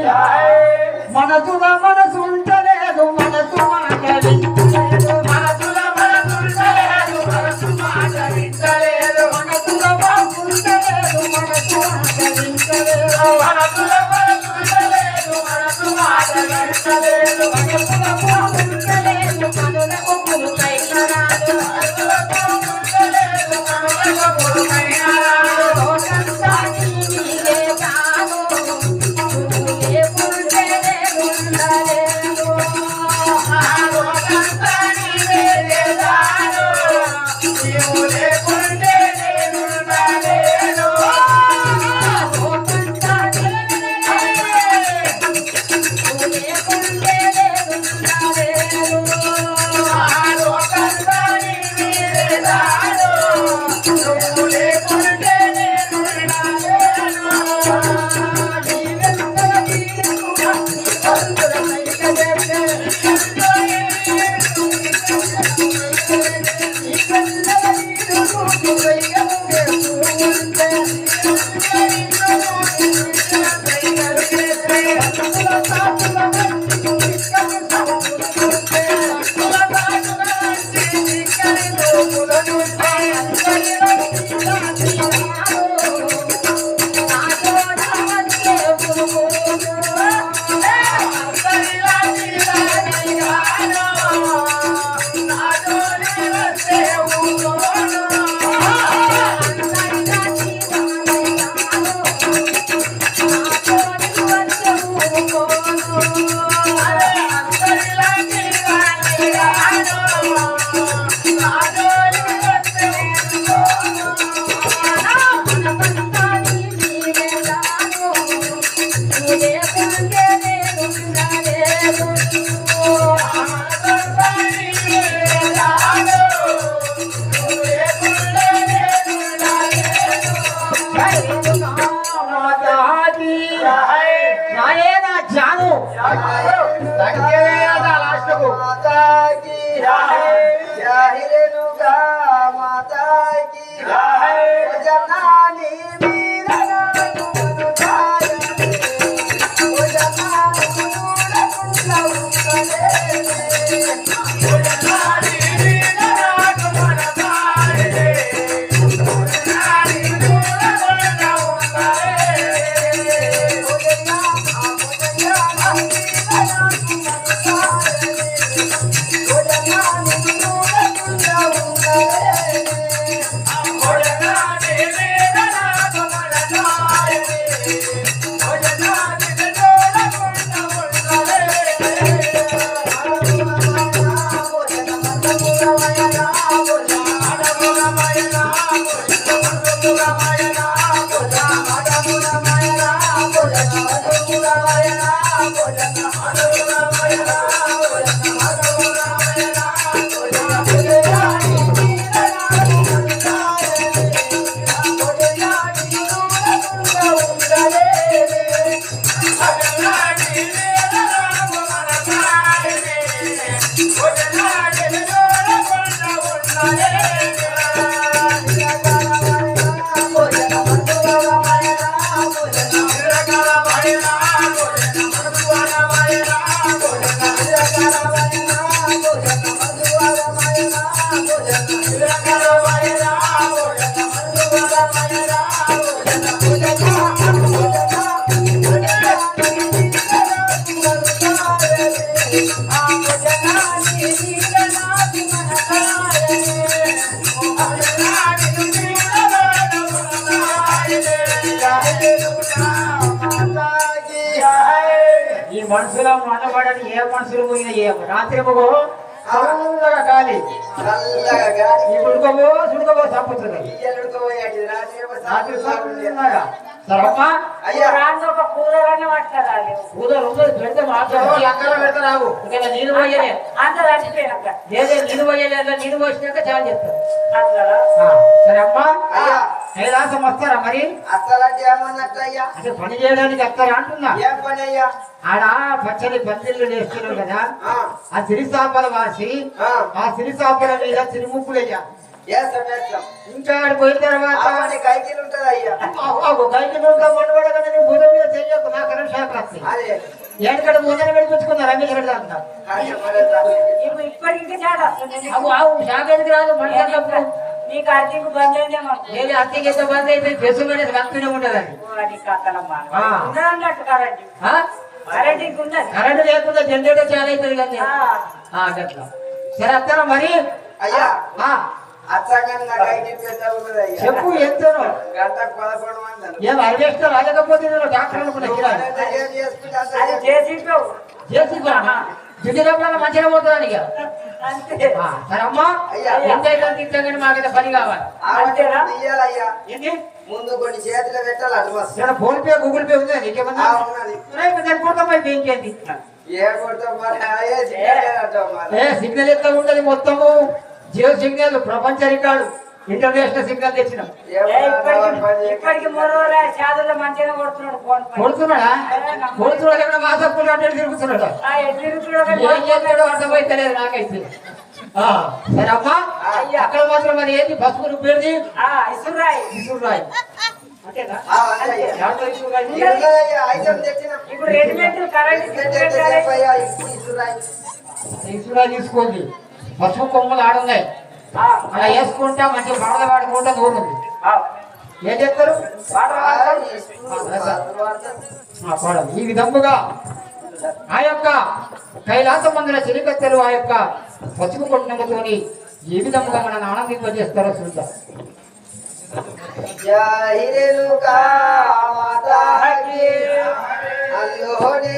మనసుల మనసు ఉంటలేదు మనసు మాట వింటలేదు మనసుల మనసు ఉంటలేదు మనసు మాట వింటలేదు మనసుల మనసు ఉంటలేదు మనసు మాట వింటలేదు మనసుల మనసు ఉంటలేదు మనసు మాట వింటలేదు మనసుల మనసు ఉంటలేదు కనులకు పులుకైనాడు మనసుల మనసు ఉంటలేదు కనులకు పులుకైనాడు లోకంతా నీవే కాదు నువ్వే పురుషుడే ఉండలేదు ఆ లోకంతా నీవే కాదు నువ్వే పురుషుడే ఉండలేదు లోకంతా నీవే నువ్వే పురుషుడే ఉండలేదు ఆ లోకంతా నీవే కాదు నువ్వే పురుషుడే ఈ మనుషుల మనబడని ఏ మనుషులు పోయినా ఏ రాత్రి చల్లగా గాలి ఉడుకోబో సుడుకోబో చంపుతున్నాయి నీళ్ళు పోయలే నీళ్ళు పోయలే నీళ్ళు పోసినాక చాలా చెప్తారు సరే అమ్మా కైలాసం వస్తారా మరి అంటే పని చేయడానికి వస్తారా అంటున్నా ఆడ పచ్చని పందిళ్ళు నేస్తున్నాం కదా ఆ సిరిసాపల వాసి ఆ సిరిసాపల మీద సిరిముక్కులయ్యా ఇంకా ఆడ పోయిన తర్వాత కైకిలు ఉంటది అయ్యా. గైకి మొన్నబడగానే భుజం మీద చెయ్యకు నా కరెంట్ షాక్ వస్తాయి. ఎక్కడికడ ముందర వెళ్ళిపించుకున్నారు రమేష్ రెడ్డి అంతా ఇప్పటికి చాలా షాక్ ఎందుకు రాదు మనిషి అన్నప్పుడు నీకు అర్జీకి బంద్ అయిందేమో నేను అత్తికి ఎంత బంద్ అయితే చేసు అనేది రక్తనే ఉండదండి. ఉన్నట్టు కరెంట్ కరెంట్ ఇంక ఉన్నది. కరెంట్ లేకుండా జనరేటర్ చాలా అవుతుంది కానీ అట్లా సరే అత్తరా మరి అయ్యా ఆ, అచ్చగానే నా కైకిలు పెద్ద ఉన్నది అయ్యా. చెప్పు ఎంతనో గంటకు 11 మంది ఏం అరివేస్తా రాలేకపోతే డాక్టర్ అనుకున్నా ఏం చేసుకుంటే అంత అది చేసి చేసి దిగినప్పుడు మంచిగా పోతుందని ఇక అంతే సరే అమ్మా ఎంత అయితే తిట్టగానే మాకైతే పని కావాలి. ఆమె ఇయ్యాలయ్యా. ఏంటి ముందు కొన్ని చేతులు పెట్టాలి అడ్వాన్స్. ఇక్కడ ఫోన్ పే గూగుల్ పే ఉందా నీకేమన్నా దాని కొడతాం అయితే ఇంకేంటి ఏ కొడతాం మరి అయ్యే చేయాలంటాం మరి. సిగ్నల్ ఎట్లా ఉండదు మొత్తము జియో సిగ్నల్ ప్రపంచ రికార్డు ఇంటర్నేషనల్ సిగ్నల్ తెచ్చినాం. ఇప్పటికి 3 రోజుల చేతుల్లో మంచిగా కొడుతున్నాడు ఫోన్ పై. కొడుతున్నాడా కొడుతున్నాడు ఏమైనా మాసప్పులు అంటే తిరుగుతున్నాడా ఏం చేస్తాడో అర్థమైతలేదు నాకైతే సరే అమ్మా అక్కడ మాత్రం మరి ఏంది బస్సు రూపేది ఇసురాయి ఇసురాయి అంతేనా ఎవరితో ఇసురాయి? ఇప్పుడు రెడీమేడ్ కరెంట్ ఇసురాయి తీసుకోండి బస్సు కొమ్మలు ఆడున్నాయి అలా వేసుకుంటా మంచిగా బాధ పాడుకుంటా నూరుంది ఏం చెప్తారు ఈ విధముగా ఆ యొక్క కైలాస మందుల చిరికత్తెలు ఆ యొక్క పసుపు కొట్టినతోని ఏ విధముగా మనల్ని ఆనందింపజేస్తారో చూద్దాం. జై రేణుకా మాతా కీ అల్లోనే